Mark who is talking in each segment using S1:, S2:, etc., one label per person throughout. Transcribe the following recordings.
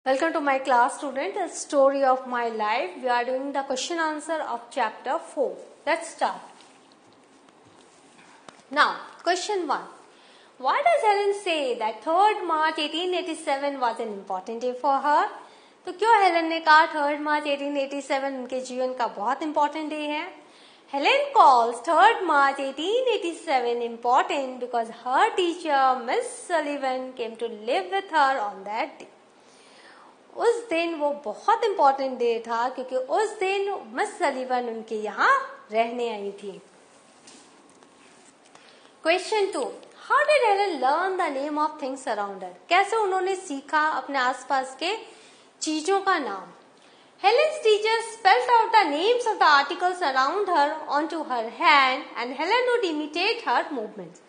S1: Welcome to my class, student. A story of my life. We are doing the question answer of chapter 4. Let's start. Now, question 1. Why does Helen say that 3rd March 1887 was an important day for her? तो क्यों Helen ने कहा 3rd March 1887 उनके जीवन का बहुत important day है? Helen calls 3rd March 1887 important because her teacher Miss Sullivan came to live with her on that day. उस दिन वो बहुत इम्पोर्टेंट डे था क्योंकि उस दिन मिस सलीवन उनके यहाँ रहने आई थी. Question 2. How did Helen learn the name of things around her? कैसे उन्होंने सीखा अपने आसपास के चीजों का नाम? Helen's teacher spelled out the names of the articles around her onto her hand and Helen would imitate her movements.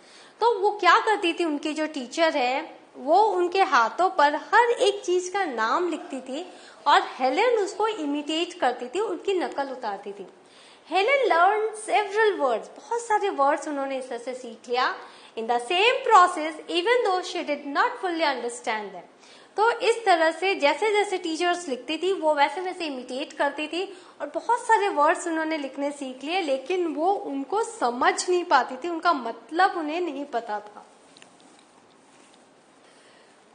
S1: तो वो क्या करती थी, उनकी जो टीचर है वो उनके हाथों पर हर एक चीज का नाम लिखती थी और हेलन उसको इमिटेट करती थी, उनकी नकल उतारती थी. हेलन लर्न सेवरल वर्ड्स, बहुत सारे वर्ड्स उन्होंने इससे से सीख लिया. In the same process even though she did not fully understand them. तो इस तरह से जैसे जैसे टीचर्स लिखती थी वो वैसे वैसे इमिटेट करती थी और बहुत सारे वर्ड्स उन्होंने लिखने सीख लिए, लेकिन वो उनको समझ नहीं पाती थी, उनका मतलब उन्हें नहीं पता था.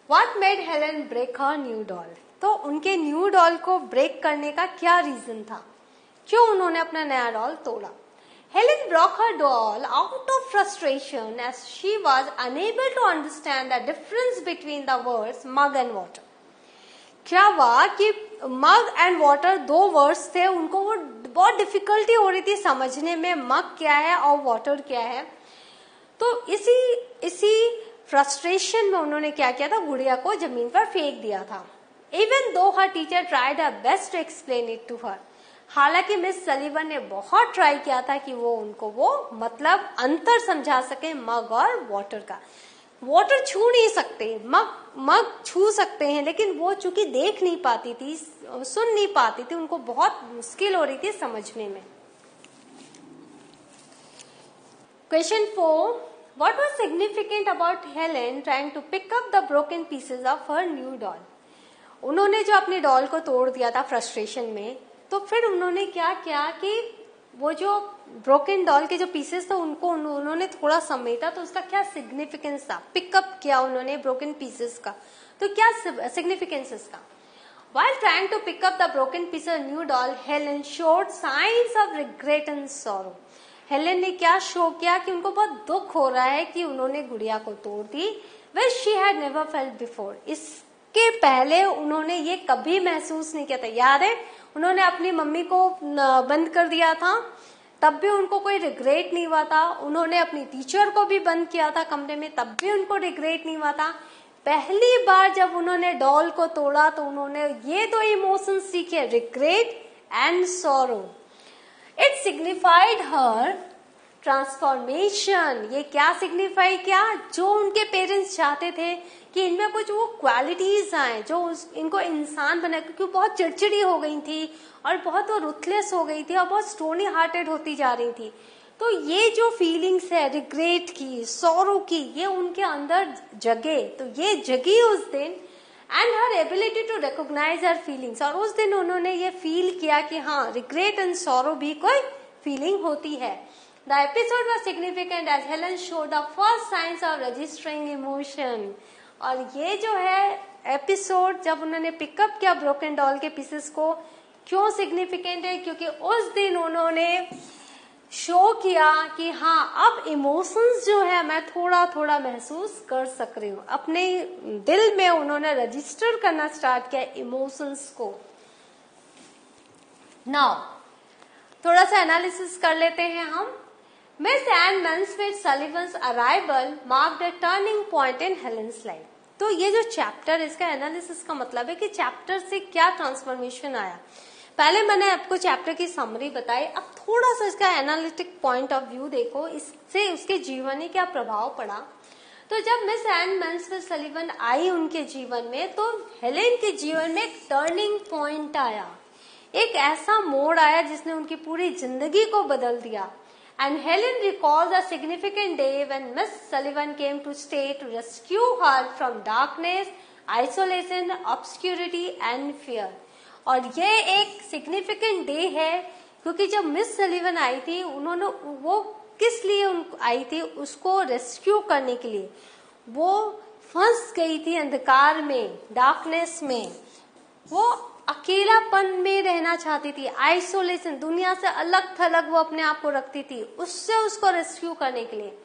S1: What made Helen break her new doll? तो उनके न्यू डॉल को ब्रेक करने का क्या रीजन था, क्यों उन्होंने अपना नया डॉल तोड़ा? Helen broke her doll out of frustration as she was unable to understand the difference between the words mug and water. क्या हुआ कि mug and water दो वर्ड्स थे, उनको वो बहुत डिफिकल्टी हो रही थी समझने में, मग क्या है और वाटर क्या है. तो इसी फ्रस्ट्रेशन में उन्होंने क्या किया था, गुड़िया को जमीन पर फेंक दिया था. Even though her teacher tried her best to explain it to her. हालांकि मिस सलीवन ने बहुत ट्राई किया था कि वो उनको वो मतलब अंतर समझा सके मग और वाटर का. वाटर छू नहीं सकते, मग छू सकते हैं, लेकिन वो चूंकि देख नहीं पाती थी, सुन नहीं पाती थी, उनको बहुत मुश्किल हो रही थी समझने में. Question 4. What was significant about Helen trying to pick up the broken pieces of her new doll? उन्होंने जो अपनी डॉल को तोड़ दिया था फ्रस्ट्रेशन में, तो फिर उन्होंने क्या किया कि वो जो ब्रोकन डॉल के जो पीसेस थे उनको उन्होंने थोड़ा समेटा. तो उसका क्या सिग्निफिकेंस था, पिकअप किया उन्होंने ब्रोकन पीसेस का. तो क्या सिग्निफिकेंस इसका? While trying to pick up the broken piece of new doll, Helen showed signs of regret and sorrow. Helen ने क्या शो किया कि उनको बहुत दुख हो रहा है कि उन्होंने गुड़िया को तोड़ दी, which she had never felt before. इसके पहले उन्होंने ये कभी महसूस नहीं किया था. याद है, उन्होंने अपनी मम्मी को बंद कर दिया था, तब भी उनको कोई रिग्रेट नहीं हुआ था. उन्होंने अपनी टीचर को भी बंद किया था कमरे में, तब भी उनको रिग्रेट नहीं हुआ था. पहली बार जब उन्होंने डॉल को तोड़ा तो उन्होंने ये दो इमोशंस सीखे, regret and sorrow. It signified her transformation. ये क्या सिग्निफाई किया? जो उनके पेरेंट्स चाहते थे कि इनमें कुछ वो क्वालिटीज आए जो इनको इंसान बनाए, क्योंकि बहुत चिड़चिड़ी हो गई थी और बहुत वो रुथलेस हो गई थी और बहुत स्टोनी हार्टेड होती जा रही थी. तो ये जो फीलिंग्स है रिग्रेट की, सॉरो की, ये उनके अंदर जगे. तो ये जगी उस दिन and her ability to recognise her feelings. और उस दिन उन्होंने ये फील किया कि हाँ, रिग्रेट एंड सॉरो भी कोई फीलिंग होती है. The episode was significant as Helen showed the first signs of registering emotion. और ये जो है एपिसोड जब उन्होंने पिकअप किया ब्रोकन डॉल के पीसेस को, क्यों सिग्निफिकेंट है? क्योंकि उस दिन उन्होंने शो किया कि हाँ, अब इमोशंस जो है मैं थोड़ा थोड़ा महसूस कर सक रही हूँ. अपने दिल में उन्होंने रजिस्टर करना स्टार्ट किया इमोशंस को. नाउ थोड़ा सा एनालिसिस कर लेते हैं हम. Miss Anne Mansfield Sullivan's arrival marked a turning point in Helen's life. तो ये जो चैप्टर, इसका एनालिसिस का मतलब है कि चैप्टर से क्या ट्रांसफॉर्मेशन आया. पहले मैंने आपको चैप्टर की समरी बताई, अब थोड़ा सा इसका एनालिटिक पॉइंट ऑफ व्यू देखो, इससे उसके जीवन में क्या प्रभाव पड़ा. तो जब मिस एन मैनस्फील्ड सलीवन आई उनके जीवन में, तो हेलेन के जीवन में एक टर्निंग पॉइंट आया, एक ऐसा मोड़ आया जिसने उनकी पूरी जिंदगी को बदल दिया. And Helen recalls a significant day when Miss Sullivan came to stay to rescue her from darkness isolation, obscurity and fear. और ये एक सिग्निफिकेंट डे है क्योंकि जब मिस सलीवन आई थी, उन्होंने वो किस लिए आई थी, उसको रेस्क्यू करने के लिए। वो फंस गई थी अंधकार में, डार्कनेस में, वो अकेलापन में रहना चाहती थी, आइसोलेशन, दुनिया से अलग थलग वो अपने आप को रखती थी, उससे उसको रेस्क्यू करने के लिए,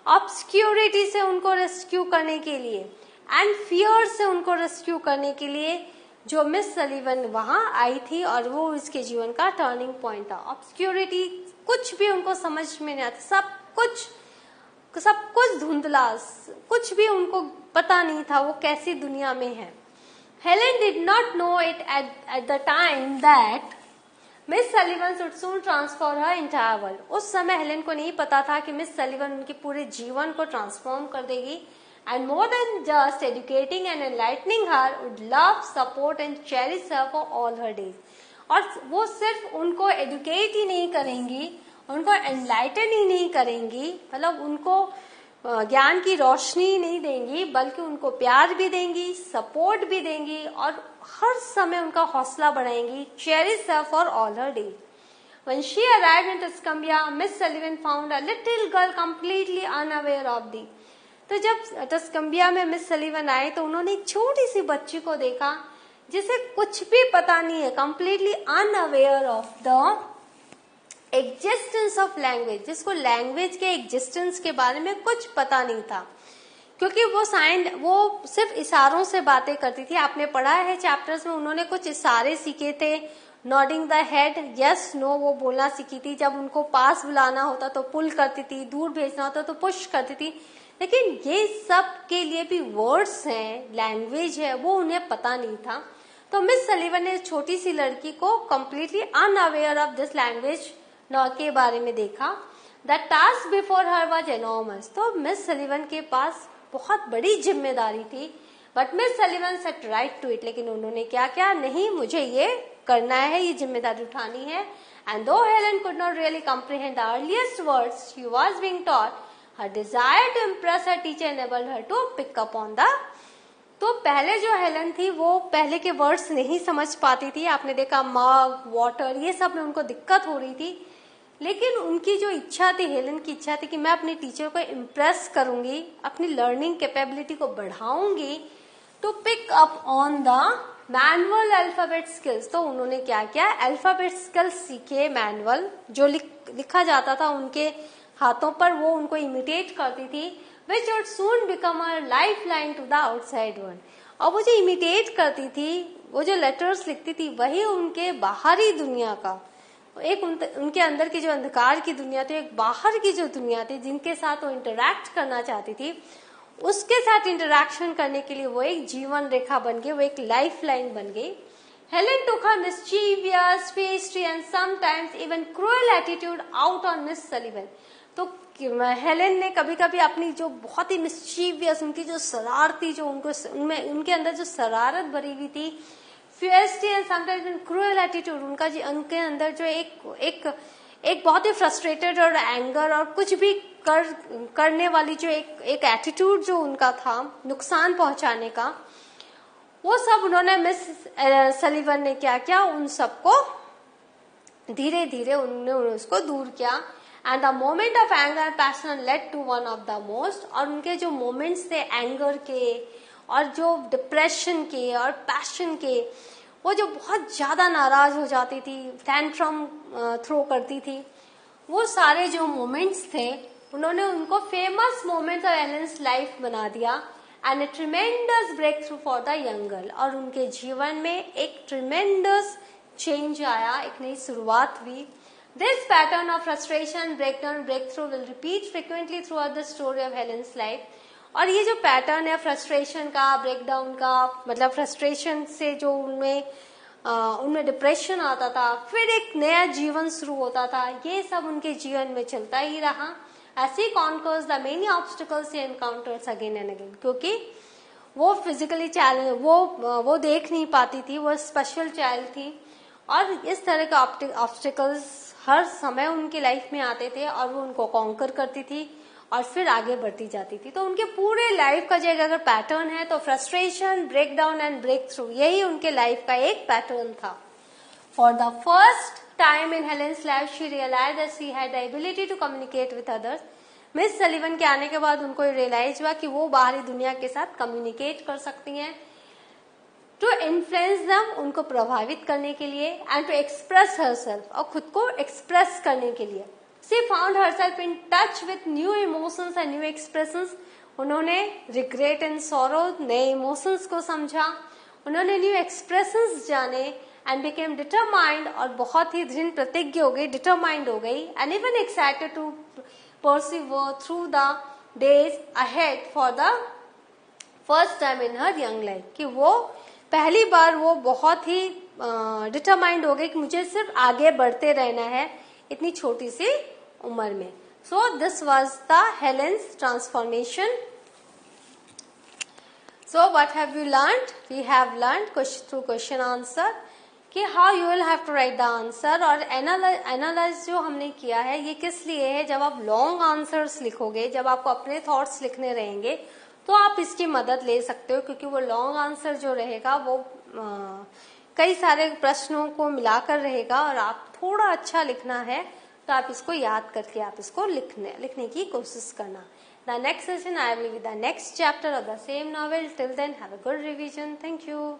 S1: ऑब्सक्यूरिटी से उनको रेस्क्यू करने के लिए, एंड फियर से उनको रेस्क्यू करने के लिए जो मिस सलीवन वहां आई थी, और वो उसके जीवन का टर्निंग पॉइंट था। ऑब्सक्यूरिटी, कुछ भी उनको समझ में नहीं आता, सब कुछ धुंधला, कुछ भी उनको पता नहीं था वो कैसी दुनिया में है। Helen did not know it at the time that Miss Sullivan would soon transform her entire world. उस समय हेलेन को नहीं पता था कि मिस सलीवन उनके पूरे जीवन को ट्रांसफॉर्म कर देगी, and more than just educating and enlightening her, would love, support and cherish her for all her days. और वो सिर्फ उनको एडुकेट ही नहीं करेंगी, उनको एनलाइटन ही नहीं करेंगी, मतलब उनको ज्ञान की रोशनी नहीं देंगी, बल्कि उनको प्यार भी देंगी, सपोर्ट भी देंगी और हर समय उनका हौसला बढ़ाएंगी। Cherish her for all her day. When she arrived in Tuscumbia, Miss Sullivan found a little girl completely unaware of the. तो जब टस्कम्बिया में मिस सलीवन आए तो उन्होंने एक छोटी सी बच्ची को देखा जिसे कुछ भी पता नहीं है, completely unaware of the existence of language, जिसको लैंग्वेज के एग्जिस्टेंस के बारे में कुछ पता नहीं था, क्योंकि वो सिर्फ इशारों से बातें करती थी। आपने पढ़ा है चैप्टर्स में, उन्होंने कुछ इशारे सीखे थे, nodding the head, yes no, वो बोलना सीखी थी। जब उनको पास बुलाना होता तो पुल करती थी, दूर भेजना होता तो पुश करती थी। लेकिन ये सब के लिए भी वर्ड्स हैं, लैंग्वेज है, वो उन्हें पता नहीं था। तो मिस सलीवन ने छोटी सी लड़की को completely unaware of this language के बारे में देखा। The task before her was enormous. तो मिस सलीवन के पास बहुत बड़ी जिम्मेदारी थी, but Miss Sullivan set right to it. लेकिन उन्होंने क्या किया, नहीं, मुझे ये करना है, ये जिम्मेदारी उठानी है। And though Helen could not really comprehend the earliest words she was being taught, her desire to impress her teacher enabled her to pick up on the. तो पहले जो हेलेन थी वो पहले के वर्ड्स नहीं समझ पाती थी। आपने देखा मग, वाटर, ये सब में उनको दिक्कत हो रही थी। लेकिन उनकी जो इच्छा थी, हेलेन की इच्छा थी कि मैं अपने टीचर को इम्प्रेस करूंगी, अपनी लर्निंग कैपेबिलिटी को बढ़ाऊंगी, to pick up on the manual alphabet skills. तो उन्होंने क्या किया, अल्फाबेट स्किल्स सीखे, मैनुअल जो लिखा जाता था उनके हाथों पर, वो उनको इमिटेट करती थी, which would soon become a lifeline to the outside world. और वो जो इमिटेट करती थी, वो जो लेटर्स लिखती थी, वही उनके बाहरी दुनिया का एक उनके अंदर की जो अंधकार की दुनिया थी, एक बाहर की जो दुनिया थी, जिनके साथ वो इंटरैक्ट करना चाहती थी, उसके साथ इंटरैक्शन करने के लिए वो एक जीवन रेखा बन गई, वो एक लाइफ लाइन बन गई। Helen took her mischievous, pastry and sometimes even cruel attitude out on Miss Sullivan. तो हेलेन ने कभी कभी अपनी जो बहुत ही मिस्चीवियस, उनकी जो शरारती, जो उनके अंदर जो शरारत भरी हुई थी, fiercely and sometimes in cruel attitude, उनके अंदर जो एक बहुत ही फ्रस्ट्रेटेड और एंगर और कुछ भी करने वाली जो एक एटीट्यूड जो उनका था, नुकसान पहुंचाने का, वो सब उन्होंने मिस सलीवन ने क्या किया, उन सबको धीरे धीरे उन्होंने उसको दूर किया। And the moment of anger passion led to one of the most, और उनके जो मोमेंट्स थे एंगर के और जो डिप्रेशन के और पैशन के, वो जो बहुत ज्यादा नाराज हो जाती थी, टैंट्रम थ्रो करती थी, वो सारे जो मोमेंट्स थे उन्होंने उनको famous moments of Helen's life बना दिया। And a tremendous breakthrough for the young girl, और उनके जीवन में एक ट्रिमेंडस चेंज आया, एक नई शुरुआत हुई। This pattern of frustration, breakdown, breakthrough will repeat frequently throughout the story of Helen's life. और ये जो पैटर्न है फ्रस्ट्रेशन का, ब्रेकडाउन का, मतलब फ्रस्ट्रेशन से जो उनमें डिप्रेशन आता था, फिर एक नया जीवन शुरू होता था, ये सब उनके जीवन में चलता ही रहा। ऐसे conquers the many obstacles he encounters again and again, क्योंकि वो फिजिकली चैलेंज, वो देख नहीं पाती थी, वो स्पेशल चाइल्ड थी, और इस तरह के ऑब्स्टिकल्स हर समय उनकी लाइफ में आते थे और वो उनको कॉन्कर करती थी और फिर आगे बढ़ती जाती थी। तो उनके पूरे लाइफ का जो अगर पैटर्न है तो frustration, breakdown and breakthrough, यही उनके लाइफ का एक पैटर्न था। For the first time in Helen's life she realised that she had the ability to communicate with others. Miss Sullivan के आने के बाद उनको रियलाइज हुआ कि वो बाहरी दुनिया के साथ कम्युनिकेट कर सकती हैं, टू इन्फ्लुएंस देम, उनको प्रभावित करने के लिए, एंड टू एक्सप्रेस हरसेल्फ, और खुद को एक्सप्रेस करने के लिए। She found herself in touch with new emotions and new expressions. उन्होंने रिग्रेट एंड सॉरो, नए इमोशंस को समझा, उन्होंने न्यू एक्सप्रेशंस जाने, एंड बिकेम डिटरमाइंड, और बहुत ही दृढ़ प्रतिज्ञ हो गई, डिटरमाइंड हो गई, and even excited to persevere through the days ahead for the first time in her young life. कि वो पहली बार वो बहुत ही डिटरमाइंड हो गई कि मुझे सिर्फ आगे बढ़ते रहना है इतनी छोटी सी उम्र में। So this was the Helen's transformation. So what have you learned? We have learned through question answer कि how you will have to write the answer. और एनालाइज जो हमने किया है ये किस लिए है, जब आप लॉन्ग आंसर्स लिखोगे, जब आपको अपने थॉट्स लिखने रहेंगे तो आप इसकी मदद ले सकते हो, क्योंकि वो लॉन्ग आंसर जो रहेगा वो कई सारे प्रश्नों को मिलाकर रहेगा, और आप थोड़ा अच्छा लिखना है तो आप इसको याद करके आप इसको लिखने की कोशिश करना। The next session I will be the next chapter of the same novel. Till then have a good revision. Thank you.